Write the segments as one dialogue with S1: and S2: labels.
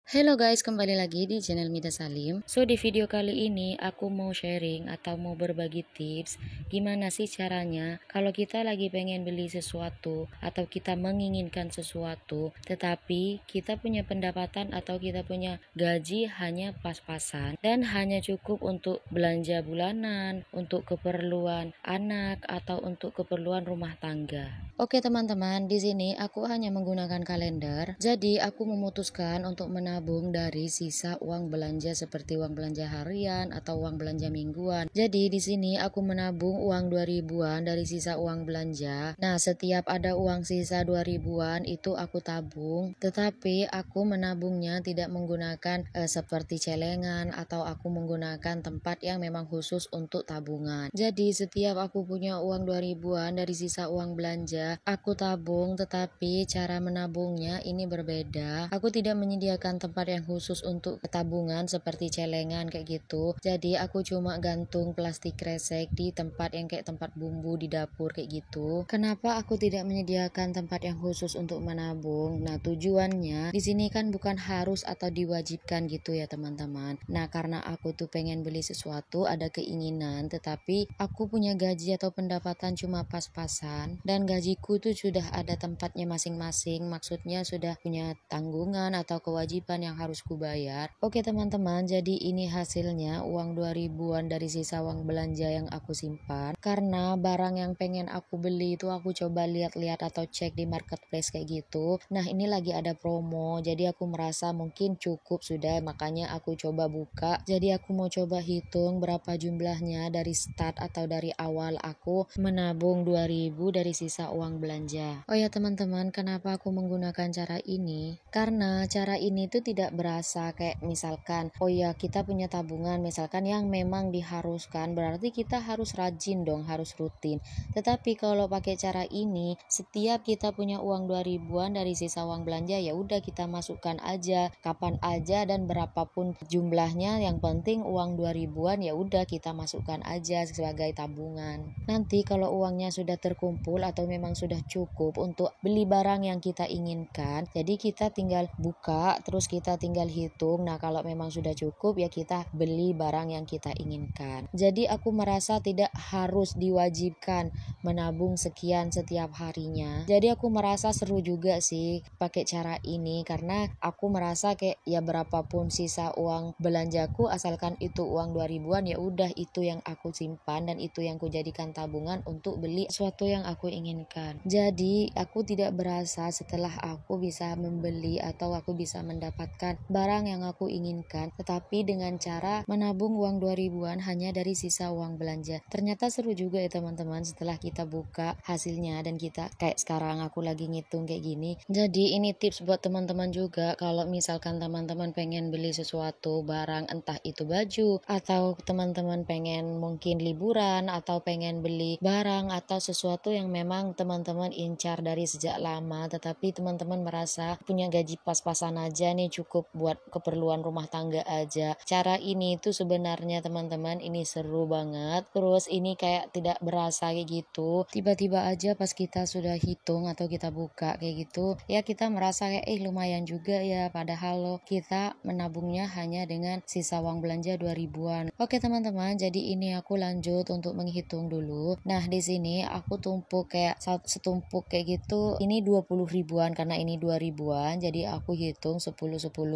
S1: Hello guys, kembali lagi di channel Mida Salim. So di video kali ini aku mau sharing atau mau berbagi tips gimana sih caranya kalau kita lagi pengen beli sesuatu atau kita menginginkan sesuatu tetapi kita punya pendapatan atau kita punya gaji hanya pas-pasan dan hanya cukup untuk belanja bulanan, untuk keperluan anak atau untuk keperluan rumah tangga. Oke teman-teman, di sini aku hanya menggunakan kalender. Jadi aku memutuskan untuk menabung dari sisa uang belanja seperti uang belanja harian atau uang belanja mingguan. Jadi di sini aku menabung uang 2000-an dari sisa uang belanja. Nah, setiap ada uang sisa 2000-an itu aku tabung, tetapi aku menabungnya tidak menggunakan seperti celengan atau aku menggunakan tempat yang memang khusus untuk tabungan. Jadi setiap aku punya uang 2000-an dari sisa uang belanja, aku tabung, tetapi cara menabungnya ini berbeda. Aku tidak menyediakan tempat yang khusus untuk tabungan seperti celengan kayak gitu. Jadi aku cuma gantung plastik kresek di tempat yang kayak tempat bumbu di dapur kayak gitu. Kenapa aku tidak menyediakan tempat yang khusus untuk menabung? Nah, tujuannya di sini kan bukan harus atau diwajibkan gitu ya teman-teman. Nah, karena aku tuh pengen beli sesuatu, ada keinginan, tetapi aku punya gaji atau pendapatan cuma pas-pasan dan gajiku tuh sudah ada tempatnya masing-masing, maksudnya sudah punya tanggungan atau kewajiban yang harus kubayar. Oke teman-teman, jadi ini hasilnya uang 2000-an dari sisa uang belanja yang aku simpan. Karena barang yang pengen aku beli itu aku coba lihat-lihat atau cek di marketplace kayak gitu. Nah, ini lagi ada promo, jadi aku merasa mungkin cukup sudah, makanya aku coba buka. Jadi aku mau coba hitung berapa jumlahnya dari start atau dari awal aku menabung 2000 dari sisa uang belanja. Oh ya teman-teman, kenapa aku menggunakan cara ini? Karena cara ini tuh tidak berasa kayak misalkan, oh ya kita punya tabungan misalkan yang memang diharuskan, berarti kita harus rajin dong, harus rutin. Tetapi kalau pakai cara ini, setiap kita punya uang 2000-an dari sisa uang belanja, ya udah kita masukkan aja kapan aja dan berapapun jumlahnya, yang penting uang 2000-an ya udah kita masukkan aja sebagai tabungan. Nanti kalau uangnya sudah terkumpul atau memang sudah cukup untuk beli barang yang kita inginkan, jadi kita tinggal buka terus kita tinggal hitung. Nah, kalau memang sudah cukup ya kita beli barang yang kita inginkan. Jadi aku merasa tidak harus diwajibkan menabung sekian setiap harinya. Jadi aku merasa seru juga sih pakai cara ini, karena aku merasa kayak ya berapapun sisa uang belanjaku asalkan itu uang 2000-an, ya udah itu yang aku simpan dan itu yang kujadikan tabungan untuk beli sesuatu yang aku inginkan. Jadi aku tidak berasa setelah aku bisa membeli atau aku bisa mendapatkan barang yang aku inginkan, tetapi dengan cara menabung uang 2000-an hanya dari sisa uang belanja. Ternyata seru juga ya teman-teman setelah kita buka hasilnya dan kita kayak sekarang aku lagi ngitung kayak gini. Jadi ini tips buat teman-teman juga, kalau misalkan teman-teman pengen beli sesuatu barang, entah itu baju atau teman-teman pengen mungkin liburan atau pengen beli barang atau sesuatu yang memang teman-teman incar dari sejak lama, tetapi teman-teman merasa punya gaji pas-pasan aja nih, cukup buat keperluan rumah tangga aja. Cara ini tuh sebenarnya teman-teman ini seru banget. Terus ini kayak tidak berasa kayak gitu. Tiba-tiba aja pas kita sudah hitung atau kita buka kayak gitu, ya kita merasa kayak lumayan juga ya, padahal loh kita menabungnya hanya dengan sisa uang belanja 2000-an. Oke teman-teman, jadi ini aku lanjut untuk menghitung dulu. Nah, di sini aku tumpuk kayak setumpuk kayak gitu. Ini 20 ribuan karena ini 2000-an. Jadi aku hitung 10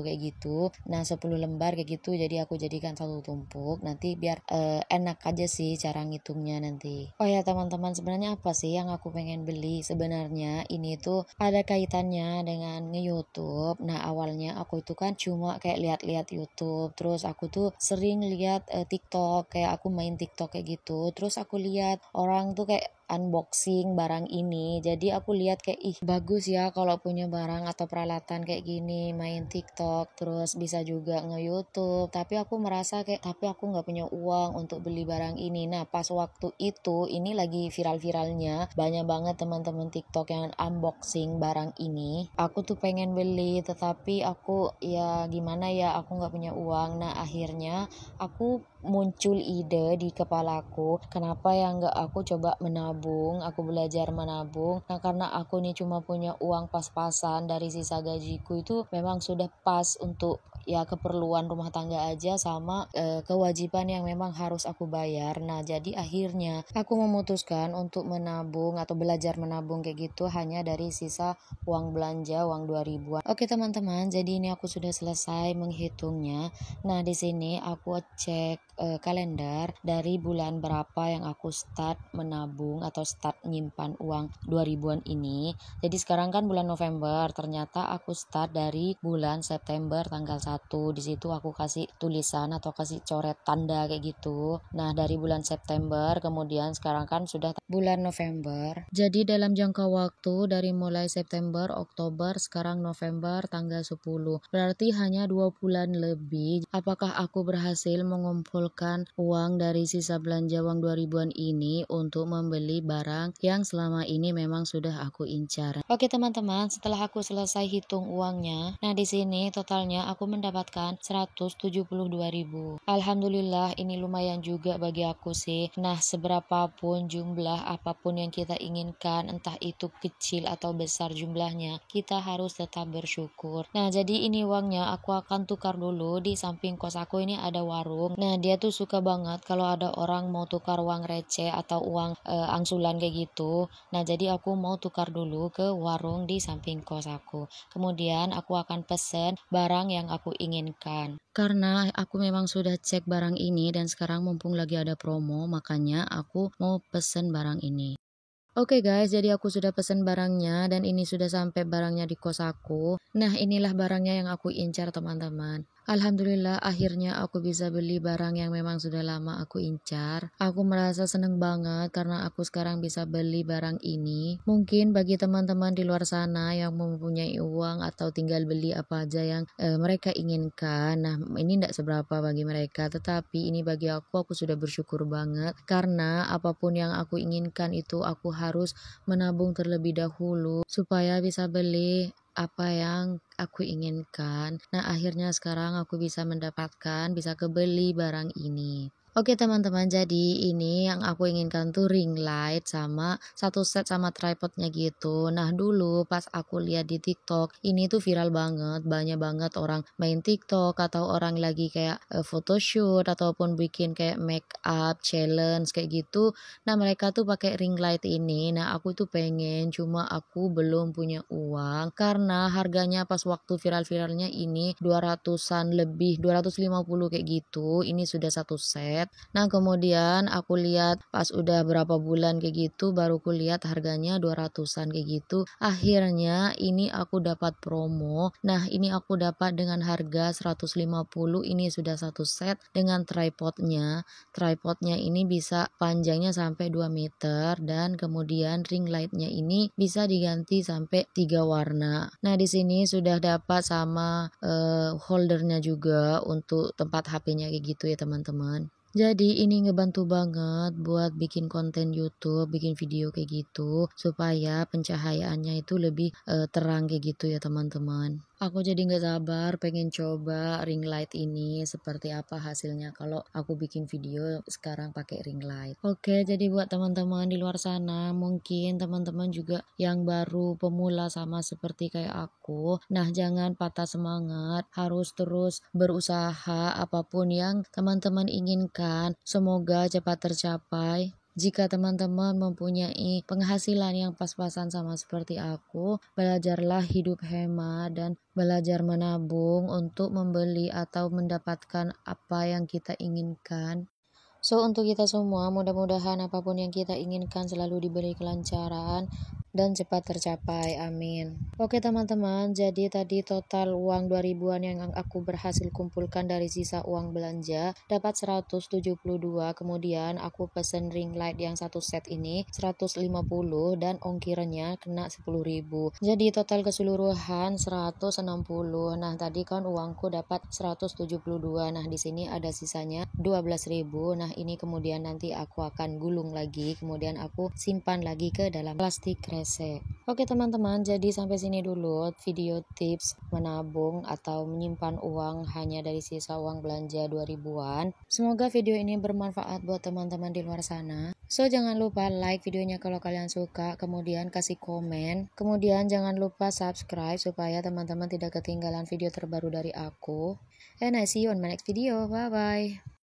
S1: kayak gitu. Nah, 10 lembar kayak gitu. Jadi aku jadikan satu tumpuk. Nanti biar enak aja sih cara ngitungnya nanti. Oh ya teman-teman, sebenarnya apa sih yang aku pengen beli? Sebenarnya ini tuh ada kaitannya dengan nge-YouTube. Nah, awalnya aku itu kan cuma kayak lihat-lihat YouTube. Terus aku tuh sering lihat TikTok, kayak aku main TikTok kayak gitu. Terus aku lihat orang tuh kayak unboxing barang ini, jadi aku lihat kayak bagus ya kalau punya barang atau peralatan kayak gini, main TikTok terus bisa juga nge-YouTube. Tapi aku merasa kayak tapi aku nggak punya uang untuk beli barang ini. Nah, pas waktu itu ini lagi viral-viralnya, banyak banget teman-teman TikTok yang unboxing barang ini. Aku tuh pengen beli tetapi aku ya gimana ya, aku nggak punya uang. Nah, akhirnya aku muncul ide di kepalaku, kenapa ya nggak aku coba menabung, aku belajar menabung. Nah, karena aku nih cuma punya uang pas-pasan dari sisa gajiku, itu memang sudah pas untuk ya keperluan rumah tangga aja sama kewajiban yang memang harus aku bayar. Nah, jadi akhirnya aku memutuskan untuk menabung atau belajar menabung kayak gitu hanya dari sisa uang belanja, uang 2000-an. Oke teman-teman, jadi ini aku sudah selesai menghitungnya. Nah, di sini aku cek kalender dari bulan berapa yang aku start menabung atau start nyimpan uang 2000-an ini. Jadi sekarang kan bulan November, ternyata aku start dari bulan September tanggal 1. Di situ aku kasih tulisan atau kasih coret tanda kayak gitu. Nah, dari bulan September, kemudian sekarang kan sudah bulan November. Jadi dalam jangka waktu dari mulai September, Oktober, sekarang November tanggal 10. Berarti hanya 2 bulan lebih. Apakah aku berhasil mengumpulkan uang dari sisa belanja uang 2000-an ini untuk membeli barang yang selama ini memang sudah aku incar. Oke teman-teman, setelah aku selesai hitung uangnya, nah di sini totalnya aku mendapatkan 172.000. Alhamdulillah, ini lumayan juga bagi aku sih. Nah, seberapapun jumlah apapun yang kita inginkan, entah itu kecil atau besar jumlahnya, kita harus tetap bersyukur. Nah, jadi ini uangnya aku akan tukar dulu. Di samping kos aku ini ada warung. Nah, dia tuh suka banget kalau ada orang mau tukar uang receh atau uang angsulan kayak gitu. Nah, jadi aku mau tukar dulu ke warung di samping kos aku. Kemudian aku akan pesen barang yang aku inginkan. Karena aku memang sudah cek barang ini dan sekarang mumpung lagi ada promo, makanya aku mau pesen barang ini. Oke guys, jadi aku sudah pesen barangnya dan ini sudah sampai barangnya di kos aku. Nah, inilah barangnya yang aku incar teman-teman. Alhamdulillah akhirnya aku bisa beli barang yang memang sudah lama aku incar. Aku merasa seneng banget karena aku sekarang bisa beli barang ini. Mungkin bagi teman-teman di luar sana yang mempunyai uang atau tinggal beli apa aja yang mereka inginkan. Nah, ini tidak seberapa bagi mereka, tetapi ini bagi aku sudah bersyukur banget karena apapun yang aku inginkan itu aku harus menabung terlebih dahulu supaya bisa beli apa yang aku inginkan. Nah, akhirnya sekarang aku bisa mendapatkan, bisa kebeli barang ini. Oke teman-teman, jadi ini yang aku inginkan tuh ring light sama satu set sama tripodnya gitu. Nah, dulu pas aku lihat di TikTok, ini tuh viral banget, banyak banget orang main TikTok atau orang lagi kayak photoshoot ataupun bikin kayak make up challenge kayak gitu. Nah, mereka tuh pakai ring light ini. Nah, aku tuh pengen, cuma aku belum punya uang karena harganya pas waktu viral-viralnya ini 200-an lebih, 250 kayak gitu. Ini sudah satu set. Nah, kemudian aku lihat pas udah berapa bulan kayak gitu, baru ku lihat harganya 200-an kayak gitu. Akhirnya ini aku dapat promo. Nah, ini aku dapat dengan harga 150. Ini sudah satu set dengan tripodnya. Tripodnya ini bisa panjangnya sampai 2 meter dan kemudian ring lightnya ini bisa diganti sampai 3 warna. Nah, di sini sudah dapat sama holdernya juga untuk tempat HP-nya kayak gitu ya teman-teman. Jadi ini ngebantu banget buat bikin konten YouTube, bikin video kayak gitu supaya pencahayaannya itu lebih terang kayak gitu ya teman-teman. Aku jadi nggak sabar pengen coba ring light ini seperti apa hasilnya kalau aku bikin video sekarang pakai ring light. Oke, jadi buat teman-teman di luar sana, mungkin teman-teman juga yang baru pemula sama seperti kayak aku. Nah, jangan patah semangat, harus terus berusaha apapun yang teman-teman inginkan. Semoga cepat tercapai. Jika teman-teman mempunyai penghasilan yang pas-pasan sama seperti aku, belajarlah hidup hemat dan belajar menabung untuk membeli atau mendapatkan apa yang kita inginkan. So, untuk kita semua, mudah-mudahan apapun yang kita inginkan selalu diberi kelancaran dan cepat tercapai. Amin. Oke teman-teman, jadi tadi total uang 2000-an yang aku berhasil kumpulkan dari sisa uang belanja dapat 172. Kemudian aku pesen ring light yang satu set ini 150 dan ongkirnya kena 10.000. Jadi total keseluruhan 160. Nah, tadi kan uangku dapat 172. Nah, di sini ada sisanya 12.000. Nah, ini kemudian nanti aku akan gulung lagi, kemudian aku simpan lagi ke dalam plastik kresek. rese. Oke teman-teman, jadi sampai sini dulu video tips menabung atau menyimpan uang hanya dari sisa uang belanja 2000-an. Semoga video ini bermanfaat buat teman-teman di luar sana. So jangan lupa like videonya kalau kalian suka, kemudian kasih komen, kemudian jangan lupa subscribe supaya teman-teman tidak ketinggalan video terbaru dari aku. And I see you on my next video. Bye bye.